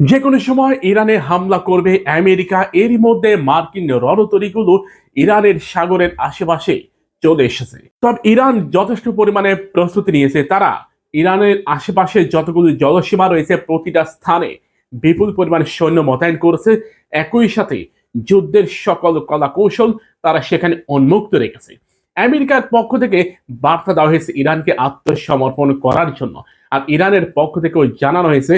যে কোনো সময় ইরানে হামলা করবে আমেরিকা। এরই মধ্যে মার্কিন রণতরীগুলো ইরানের সাগরের আশেপাশে চলে এসেছে। তবে ইরান যথেষ্ট পরিমাণে প্রস্তুতি নিয়েছে। তারা ইরানের আশেপাশে যতগুলো জলসীমা রয়েছে প্রতিটা স্থানে বিপুল পরিমাণে সৈন্য মোতায়েন করেছে। একই সাথে যুদ্ধের সকল কলা কৌশল তারা সেখানে উন্মুক্ত রেখেছে। আমেরিকার পক্ষ থেকে বার্তা দেওয়া হয়েছে ইরানকে আত্মসমর্পণ করার জন্য। আর ইরানের পক্ষ থেকেও জানানো হয়েছে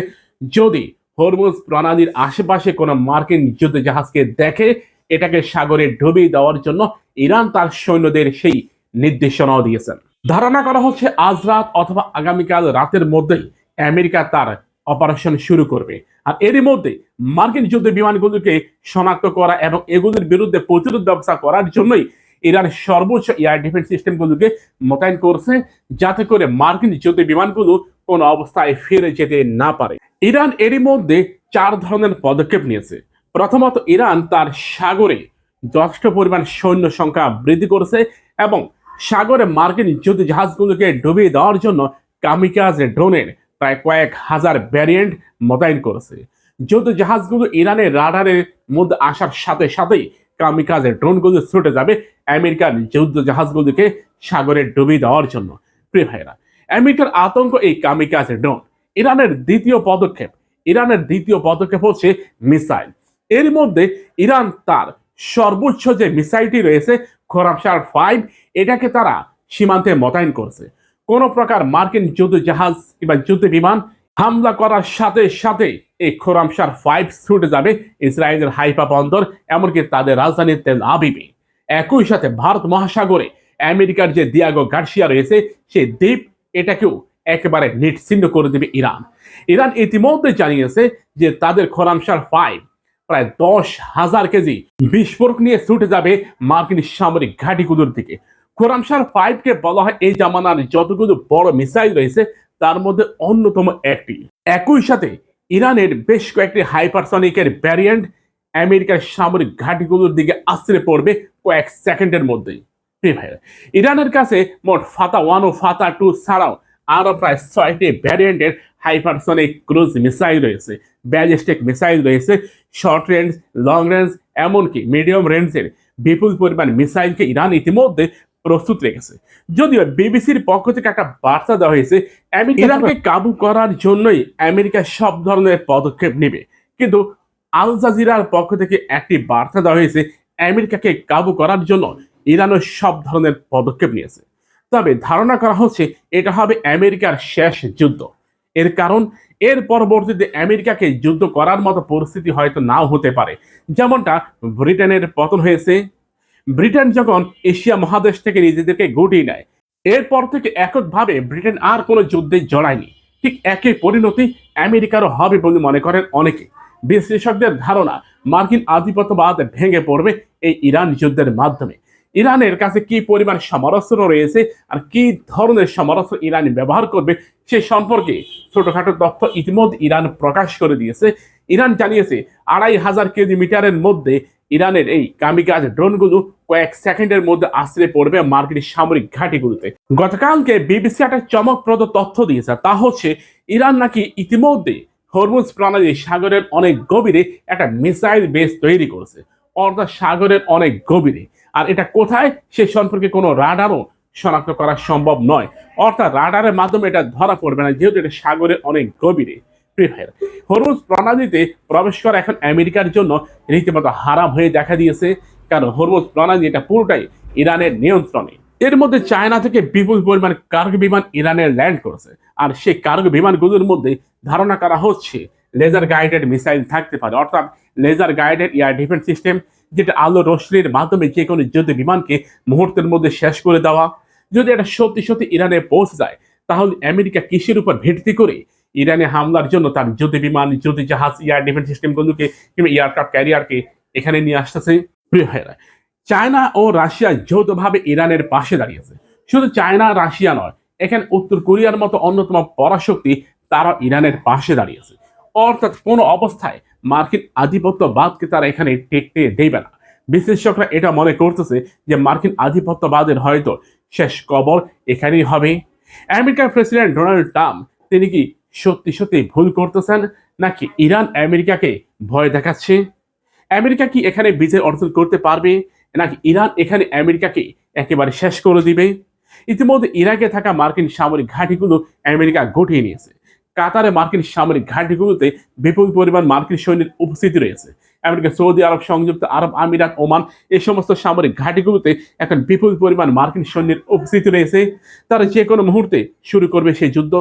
যদি হরমুজ প্রণালীর আশেপাশে কোনো মার্কিন যুদ্ধ জাহাজকে দেখে এটাকে সাগরে ডুবিয়ে দেওয়ার জন্য ইরান তার সৈন্যদের সেই নির্দেশনাও দিয়েছেন। ধারণা করা হচ্ছে আজ রাত অথবা আগামীকাল রাতের মধ্যেই আমেরিকা তার অপারেশন শুরু করবে। আর এরই মধ্যে মার্কিন যুদ্ধ বিমানগুলোকে শনাক্ত করা এবং এগুলোর বিরুদ্ধে প্রতিরোধ ব্যবস্থা করার জন্যই ইরান সর্বোচ্চ এয়ার ডিফেন্স সিস্টেমগুলোকে মোতায়েন করছে, যাতে করে মার্কিন যুদ্ধ বিমানগুলো কোন অবস্থায় ফিরে যেতে না পারে। ইরান এরই মধ্যে 4 ধরনের পদক্ষেপ নিয়েছে। প্রথমত, ইরান তার সাগরে যথেষ্ট পরিমাণ সৈন্য সংখ্যা বৃদ্ধি করেছে এবং সাগরে মার্কিন যুদ্ধ জাহাজগুলোকে ডুবিয়ে দেওয়ার জন্য কামিকাজে ড্রোনের প্রায় কয়েক হাজার ভ্যারিয়েন্ট মোতায়েন করেছে। যুদ্ধ জাহাজগুলো ইরানের রাডারের মধ্যে আসার সাথে সাথেই কামিকাজে ড্রোনগুলো ছুটে যাবে আমেরিকার যুদ্ধ জাহাজগুলোকে সাগরে ডুবিয়ে দেওয়ার জন্য। প্রিয় ভাইরা, আমেরিকার আতঙ্ক এই কামিকাজে ড্রোন। ইরানের দ্বিতীয় পদক্ষেপ হচ্ছে মিসাইল। এর মধ্যে ইরান তার সর্বোচ্চ যে মিসাইলটি রয়েছে খোরামশার-5, এটাকে তারা সীমান্তে মোতায়েন করছে। কোন প্রকার মার্কিন যুদ্ধ জাহাজ কিংবা যুদ্ধ বিমান হামলা করার সাথে সাথে এই খোরামশার-5 ছুটে যাবে ইসরায়েলের হাইফা বন্দর, এমনকি তাদের রাজধানী তেল আবিবে। একই সাথে ভারত মহাসাগরে আমেরিকার যে দিয়াগো গার্সিয়া রয়েছে সেই দ্বীপ, এটাকেও একেবারে নিশ্চিহ্ন করে দেবে ইরান। ইরান ইতিমধ্যে জানিয়েছে যে তাদের খোরামশার-5 প্রায় 10,000 কেজি বিস্ফোরক নিয়ে ছুটে যাবে মার্কিন সামরিক ঘাঁটিগুলোর দিকে। খোরামশার-5কে বলা হয় এই জামানার যতগুলো বড় মিসাইল রয়েছে তার মধ্যে অন্যতম একটি। একই সাথে ইরানের বেশ কয়েকটি হাইপারসনিকের ভ্যারিয়েন্ট আমেরিকার সামরিক ঘাঁটিগুলোর দিকে আশ্রে পড়বে কয়েক সেকেন্ডের মধ্যেই। ইরানের কাছে মোট ফাতা-1 ও ফাতা-2 ছাড়াও আরো প্রায় 6টি ভ্যারিয়েন্টের হাইপারসনিক ক্রুজ মিসাইল রয়েছে, ব্যালিস্টিক মিসাইল রয়েছে, শর্ট রেঞ্জ, লং রেঞ্জ, এমনকি মিডিয়াম রেঞ্জের বিপুল পরিমাণ মিসাইলকে ইরান ইতিমধ্যে প্রস্তুত রেখেছে। যদিও বিবিসির পক্ষ থেকে একটা বার্তা দেওয়া হয়েছে ইরানকে কাবু করার জন্যই আমেরিকা সব ধরনের পদক্ষেপ নেবে, কিন্তু আল জাজিরার পক্ষ থেকে একটি বার্তা দেওয়া হয়েছে আমেরিকাকে কাবু করার জন্য ইরানও সব ধরনের পদক্ষেপ নিয়েছে। তবে ধারণা করা হচ্ছে এটা হবে আমেরিকার শেষ যুদ্ধ। এর কারণ এর পরবর্তীতে আমেরিকাকে যুদ্ধ করার মতো পরিস্থিতি হয়তো নাও হতে পারে। যেমনটা ব্রিটেনের পতন হয়েছে। ব্রিটেন যখন এশিয়া মহাদেশ থেকে নিজেদেরকে গুটিয়ে নেয়, এরপর থেকে এককভাবে ব্রিটেন আর কোনো যুদ্ধে জড়ায়নি। ঠিক একই পরিণতি আমেরিকারও হবে বলে মনে করেন অনেকে। বিশ্লেষকদের ধারণা মার্কিন আধিপত্যবাদ ভেঙে পড়বে এই ইরান যুদ্ধের মাধ্যমে। ইরানের কাছে কি পরিমাণ সমরাস্ত্র রয়েছে আর কি ধরনের সমরাস্ত্র ইরান ব্যবহার করবে সে সম্পর্কে ছোটখাটো তথ্য ইতিমধ্যে ইরান প্রকাশ করে দিয়েছে। ইরান জানিয়েছে 2,500 কিলোমিটারের মধ্যে ইরানের এই কামিকাজ ড্রোনগুলো কয়েক সেকেন্ডের মধ্যে আশ্রে পড়বে মার্কিন সামরিক ঘাঁটিগুলোতে। গতকালকে বিবিসি একটা চমকপ্রদ তথ্য দিয়েছে, তা হচ্ছে ইরান নাকি ইতিমধ্যে হরমুজ প্রণালী সাগরের অনেক গভীরে একটা মিসাইল বেস তৈরি করেছে, অর্থাৎ সাগরের অনেক গভীরে। আর এটা কোথায় সে সম্পর্কে কোনো রাডারও শনাক্ত করা সম্ভব নয়, অর্থাৎ রাডারের মাধ্যমে এটা ধরা পড়বে না, যেহেতু এটা সাগরের অনেক গভীরে। হরমুজ প্রণালীতে প্রবেশ করা এখন আমেরিকার জন্য রীতিমতো হারাম হয়ে দেখা দিয়েছে, কারণ হরমুজ প্রণালী এটা পুরোটাই ইরানের নিয়ন্ত্রণে। এর মধ্যে চায়না থেকে বিপুল পরিমাণ কার্গো বিমান ইরানে ল্যান্ড করেছে। আর সেই কার্গো বিমানগুলোর মধ্যে ধারণা করা হচ্ছে লেজার গাইডেড মিসাইল থাকতে পারে, অর্থাৎ laser guided air defence system, যেটা আলো রশ্মির মাধ্যমে যে কোনো যুদ্ধ বিমানকে মুহূর্তের মধ্যে শেষ করে দেওয়া। যদি এটা সত্যি সত্যি ইরানে পৌঁছে যায়, তাহলে আমেরিকা কিসের উপর ভিত্তি করে ইরানে হামলার জন্য তার যুদ্ধ বিমান, যুদ্ধ জাহাজ, এয়ার ডিফেন্স সিস্টেমগুলোকে কিংবা এয়ারক্রাফট ক্যারিয়ারকে এখানে নিয়ে আসতেছে? প্রিয় ভাইরা, চায়না ও রাশিয়া যৌথভাবে ইরানের পাশে দাঁড়িয়েছে। শুধু চায়না রাশিয়া নয়, এখানে উত্তর কোরিয়ার মতো অন্যতম পরাশক্তি তারা ইরানের পাশে দাঁড়িয়েছে। অর্থাৎ কোনো অবস্থায় মার্কিন আধিপত্যবাদকে তারা এখানে টেকতে দেবে না। বিশ্লেষকরা এটা মনে করতেছে যে মার্কিন আধিপত্যবাদের হয়তো শেষ কবর এখানেই হবে। আমেরিকার প্রেসিডেন্ট ডোনাল্ড ট্রাম্প তিনি কি সত্যি সত্যি ভুল করতেছেন, নাকি ইরান আমেরিকাকে ভয় দেখাচ্ছে? আমেরিকা কি এখানে বিজয় অর্জন করতে পারবে, নাকি ইরান এখানে আমেরিকাকে একেবারে শেষ করে দিবে? ইতিমধ্যে ইরাকে থাকা মার্কিন সামরিক ঘাঁটিগুলো আমেরিকা গুটিয়ে নিয়েছে। কাতারে মার্কিন সামরিক ঘাঁটিগুলোতে বিপুল পরিমাণ মার্কিন সৈন্যের উপস্থিতি রয়েছে। আমেরিকা, সৌদি আরব, সংযুক্ত আরব আমিরাত, ওমান এই সমস্ত সামরিক ঘাঁটিগুলোতে এখন বিপুল পরিমাণ মার্কিন সৈন্যের উপস্থিতি রয়েছে। তারা যে কোনো মুহূর্তে শুরু করবে সেই যুদ্ধ।